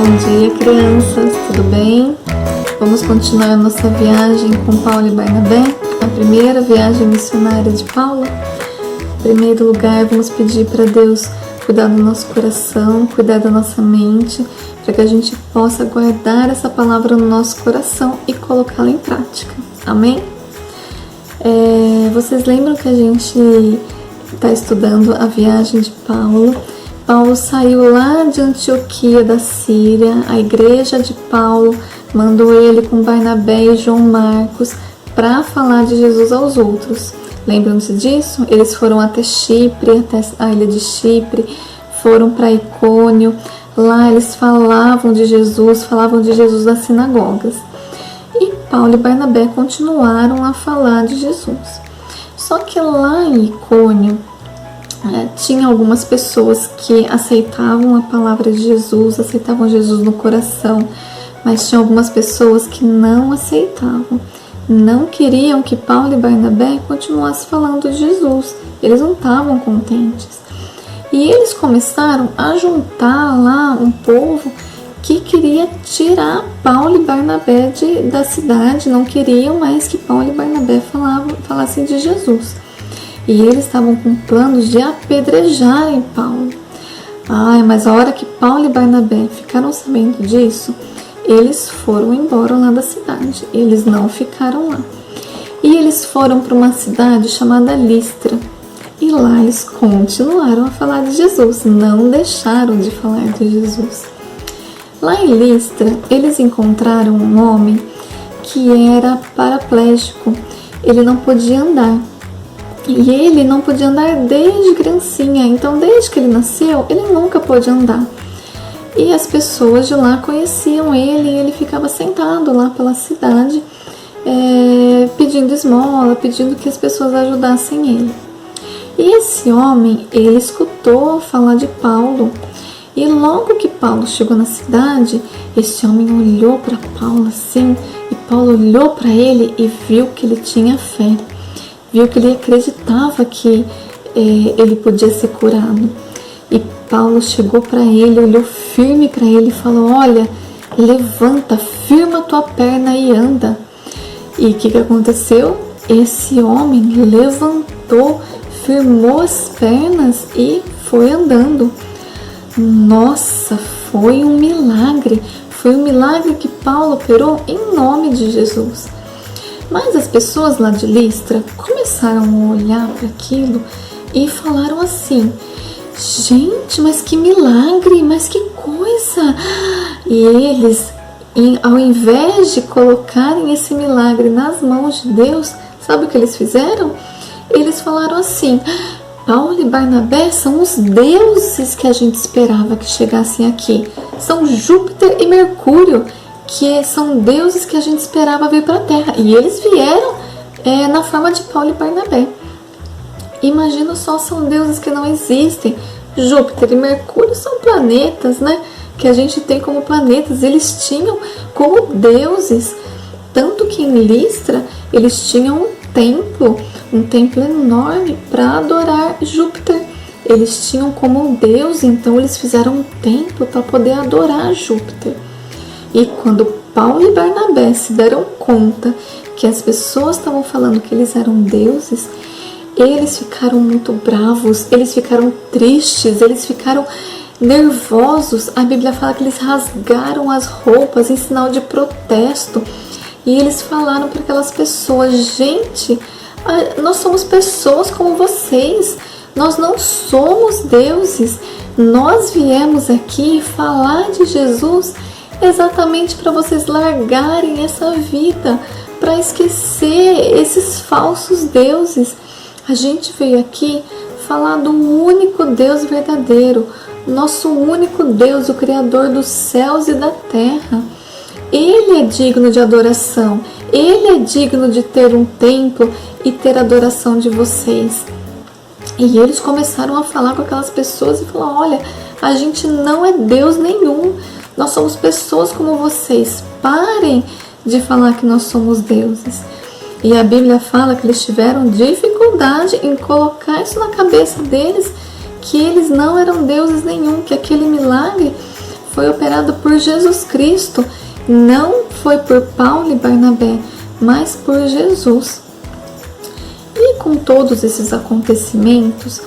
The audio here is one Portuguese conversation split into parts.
Bom dia, crianças, tudo bem? Vamos continuar a nossa viagem com Paulo e Barnabé, a primeira viagem missionária de Paulo. Em primeiro lugar, vamos pedir para Deus cuidar do nosso coração, cuidar da nossa mente, para que a gente possa guardar essa palavra no nosso coração e colocá-la em prática. Amém? Vocês lembram que a gente está estudando a viagem de Paulo? Paulo saiu lá de Antioquia da Síria, a igreja de Paulo mandou ele com Barnabé e João Marcos para falar de Jesus aos outros. Lembram-se disso? Eles foram até Chipre, até a ilha de Chipre, foram para Icônio, lá eles falavam de Jesus nas sinagogas. E Paulo e Barnabé continuaram a falar de Jesus. Só que lá em Icônio, tinha algumas pessoas que aceitavam a palavra de Jesus, aceitavam Jesus no coração, mas tinha algumas pessoas que não aceitavam, não queriam que Paulo e Barnabé continuassem falando de Jesus, eles não estavam contentes. E eles começaram a juntar lá um povo que queria tirar Paulo e Barnabé da cidade, não queriam mais que Paulo e Barnabé falassem de Jesus. E eles estavam com planos de apedrejarem Paulo. Mas a hora que Paulo e Barnabé ficaram sabendo disso, eles foram embora lá da cidade. Eles não ficaram lá. E eles foram para uma cidade chamada Listra. E lá eles continuaram a falar de Jesus, não deixaram de falar de Jesus. Lá em Listra, eles encontraram um homem que era paraplégico. Ele não podia andar. E ele não podia andar desde criancinha, então desde que ele nasceu, ele nunca pôde andar. E as pessoas de lá conheciam ele e ele ficava sentado lá pela cidade, pedindo esmola, pedindo que as pessoas ajudassem ele. E esse homem, ele escutou falar de Paulo. E logo que Paulo chegou na cidade, esse homem olhou para Paulo assim, e Paulo olhou para ele e viu que ele tinha fé. Viu que ele acreditava que ele podia ser curado. E Paulo chegou para ele, olhou firme para ele e falou: olha, levanta, firma tua perna e anda. E o que aconteceu? Esse homem levantou, firmou as pernas e foi andando. Nossa, foi um milagre. Foi um milagre que Paulo operou em nome de Jesus. Mas as pessoas lá de Listra começaram a olhar para aquilo e falaram assim: gente, mas que milagre, mas que coisa! E eles, ao invés de colocarem esse milagre nas mãos de Deus, sabe o que eles fizeram? Eles falaram assim: Paulo e Barnabé são os deuses que a gente esperava que chegassem aqui. São Júpiter e Mercúrio, que são deuses que a gente esperava vir para a Terra. E eles vieram na forma de Paulo e Barnabé. Imagina só, são deuses que não existem. Júpiter e Mercúrio são planetas, né? Que a gente tem como planetas. Eles tinham como deuses. Tanto que em Listra, eles tinham um templo enorme para adorar Júpiter. Eles tinham como Deus, então eles fizeram um templo para poder adorar Júpiter. E quando Paulo e Barnabé se deram conta que as pessoas estavam falando que eles eram deuses, eles ficaram muito bravos, eles ficaram tristes, eles ficaram nervosos. A Bíblia fala que eles rasgaram as roupas em sinal de protesto. E eles falaram para aquelas pessoas: gente, nós somos pessoas como vocês, nós não somos deuses. Nós viemos aqui falar de Jesus exatamente para vocês largarem essa vida, para esquecer esses falsos deuses. A gente veio aqui falar do único Deus verdadeiro, nosso único Deus, o Criador dos céus e da terra. Ele é digno de adoração, Ele é digno de ter um templo e ter adoração de vocês. E eles começaram a falar com aquelas pessoas e falaram: olha, a gente não é Deus nenhum, nós somos pessoas como vocês, parem de falar que nós somos deuses. E a Bíblia fala que eles tiveram dificuldade em colocar isso na cabeça deles, que eles não eram deuses nenhum, que aquele milagre foi operado por Jesus Cristo. Não foi por Paulo e Barnabé, mas por Jesus. E com todos esses acontecimentos,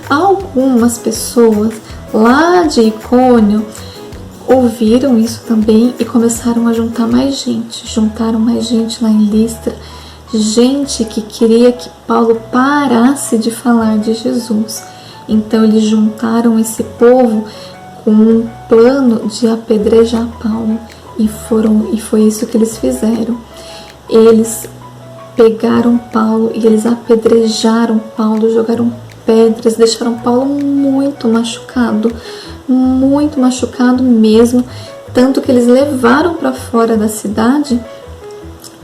algumas pessoas lá de Icônio ouviram isso também e começaram a juntar mais gente. Juntaram mais gente lá em Listra, gente que queria que Paulo parasse de falar de Jesus. Então eles juntaram esse povo com um plano de apedrejar Paulo, e foi isso que eles fizeram. Eles pegaram Paulo e eles apedrejaram Paulo, jogaram pedras, deixaram Paulo muito machucado mesmo, tanto que eles levaram para fora da cidade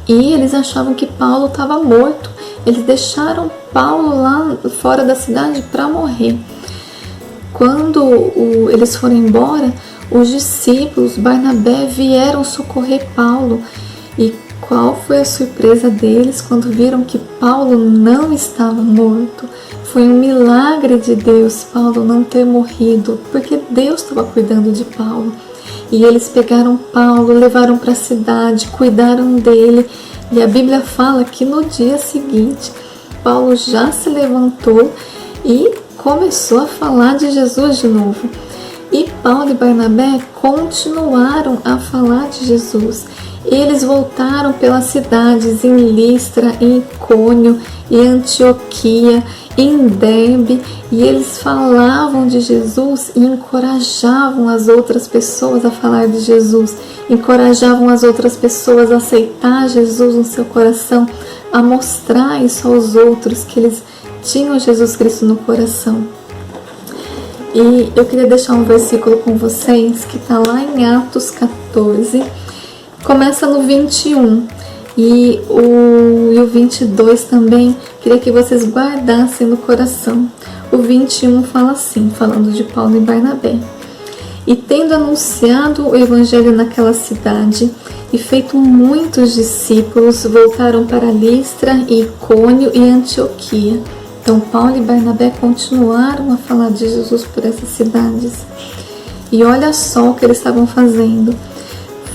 e eles achavam que Paulo estava morto. Eles deixaram Paulo lá fora da cidade para morrer. Quando eles foram embora, os discípulos, Barnabé, vieram socorrer Paulo. E qual foi a surpresa deles quando viram que Paulo não estava morto? Foi um milagre de Deus Paulo não ter morrido, porque Deus estava cuidando de Paulo. E eles pegaram Paulo, levaram para a cidade, cuidaram dele. E a Bíblia fala que no dia seguinte, Paulo já se levantou e começou a falar de Jesus de novo. E Paulo e Barnabé continuaram a falar de Jesus. Eles voltaram pelas cidades em Listra, em Icônio, em Antioquia, em Derbe, e eles falavam de Jesus e encorajavam as outras pessoas a falar de Jesus, encorajavam as outras pessoas a aceitar Jesus no seu coração, a mostrar isso aos outros, que eles tinham Jesus Cristo no coração. E eu queria deixar um versículo com vocês que está lá em Atos 14, começa no 21 e o 22 também, queria que vocês guardassem no coração. O 21 fala assim, falando de Paulo e Barnabé: e tendo anunciado o evangelho naquela cidade e feito muitos discípulos, voltaram para Listra, Icônio e Antioquia. Então Paulo e Barnabé continuaram a falar de Jesus por essas cidades. E olha só o que eles estavam fazendo: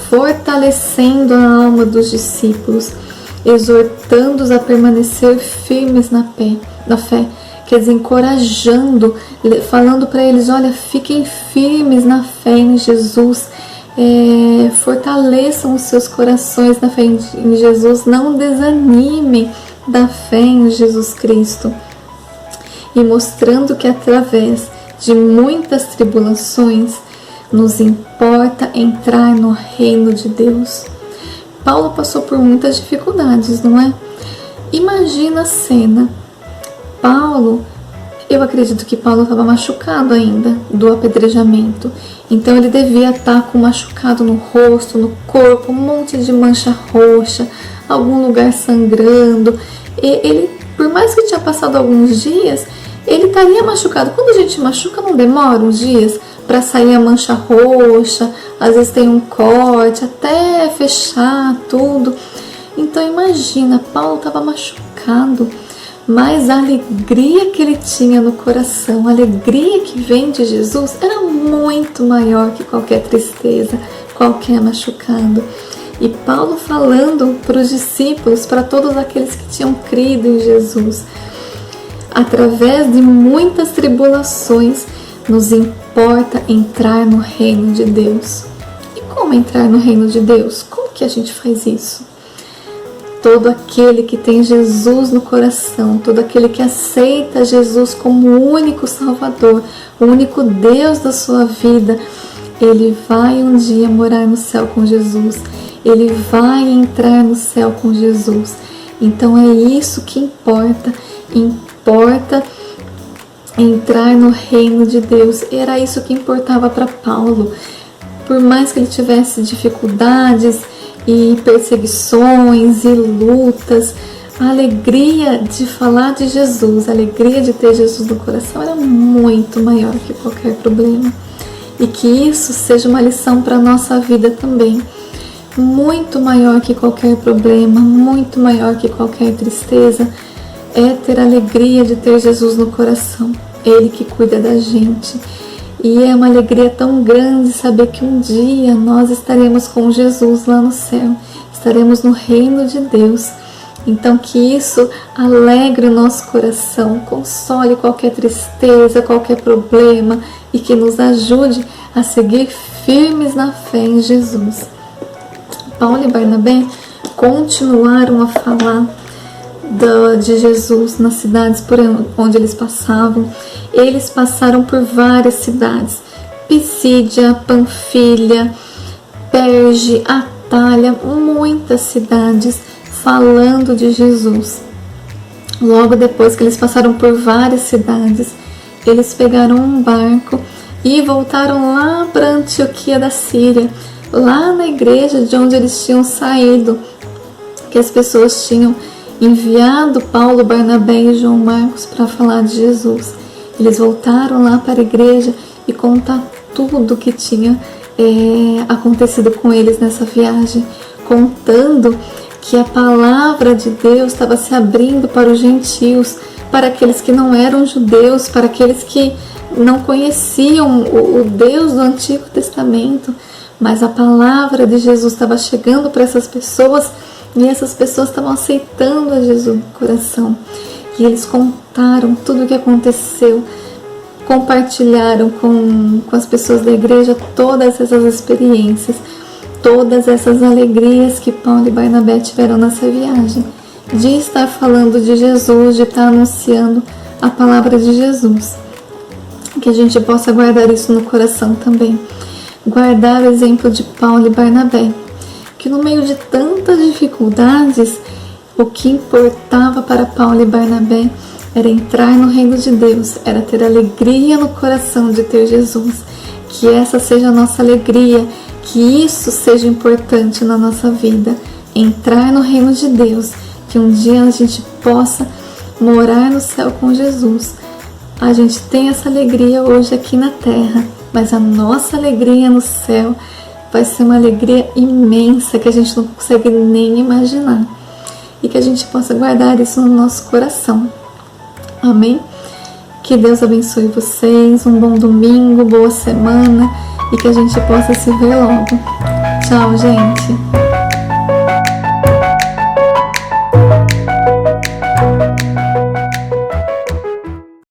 fortalecendo a alma dos discípulos, exortando-os a permanecer firmes na fé, quer dizer, encorajando, falando para eles: olha, fiquem firmes na fé em Jesus, fortaleçam os seus corações na fé em Jesus, não desanimem da fé em Jesus Cristo. E mostrando que através de muitas tribulações nos importa entrar no reino de Deus. Paulo passou por muitas dificuldades, não é? Imagina a cena. Eu acredito que Paulo estava machucado ainda do apedrejamento. Então ele devia estar com machucado no rosto, no corpo, um monte de mancha roxa, algum lugar sangrando. E ele, por mais que tinha passado alguns dias, ele estaria machucado. Quando a gente machuca, não demora uns dias para sair a mancha roxa, às vezes tem um corte, até fechar tudo. Então imagina, Paulo estava machucado, mas a alegria que ele tinha no coração, a alegria que vem de Jesus, era muito maior que qualquer tristeza, qualquer machucado. E Paulo falando para os discípulos, para todos aqueles que tinham crido em Jesus: através de muitas tribulações, nos importa entrar no reino de Deus. E como entrar no reino de Deus? Como que a gente faz isso? Todo aquele que tem Jesus no coração, todo aquele que aceita Jesus como o único Salvador, o único Deus da sua vida, ele vai um dia morar no céu com Jesus. Ele vai entrar no céu com Jesus. Então é isso que importa. Importa entrar no reino de Deus. Era isso que importava para Paulo. Por mais que ele tivesse dificuldades e perseguições e lutas, a alegria de falar de Jesus, a alegria de ter Jesus no coração era muito maior que qualquer problema. E que isso seja uma lição para a nossa vida também. Muito maior que qualquer problema, muito maior que qualquer tristeza, é ter a alegria de ter Jesus no coração. Ele que cuida da gente. E é uma alegria tão grande saber que um dia nós estaremos com Jesus lá no céu, estaremos no reino de Deus. Então que isso alegre o nosso coração, console qualquer tristeza, qualquer problema e que nos ajude a seguir firmes na fé em Jesus. Paulo e Barnabé continuaram a falar de Jesus nas cidades por onde eles passavam. Eles passaram por várias cidades: Pisídia, Panfilha, Perge, Atália, muitas cidades falando de Jesus. Logo depois que eles passaram por várias cidades, eles pegaram um barco e voltaram lá para Antioquia da Síria, lá na igreja de onde eles tinham saído, que as pessoas tinham enviado Paulo, Barnabé e João Marcos para falar de Jesus. Eles voltaram lá para a igreja e contar tudo o que tinha acontecido com eles nessa viagem, contando que a palavra de Deus estava se abrindo para os gentios, para aqueles que não eram judeus, para aqueles que não conheciam o Deus do Antigo Testamento, mas a palavra de Jesus estava chegando para essas pessoas e essas pessoas estavam aceitando a Jesus no coração. E eles contaram tudo o que aconteceu, compartilharam com as pessoas da igreja todas essas experiências, todas essas alegrias que Paulo e Barnabé tiveram nessa viagem, de estar falando de Jesus, de estar anunciando a palavra de Jesus. Que a gente possa guardar isso no coração também. Guardar o exemplo de Paulo e Barnabé, que no meio de tantas dificuldades, o que importava para Paulo e Barnabé era entrar no reino de Deus, era ter alegria no coração de ter Jesus. Que essa seja a nossa alegria, que isso seja importante na nossa vida, entrar no reino de Deus, que um dia a gente possa morar no céu com Jesus. A gente tem essa alegria hoje aqui na terra, mas a nossa alegria no céu vai ser uma alegria imensa que a gente não consegue nem imaginar. E que a gente possa guardar isso no nosso coração. Amém? Que Deus abençoe vocês, um bom domingo, boa semana e que a gente possa se ver logo. Tchau, gente!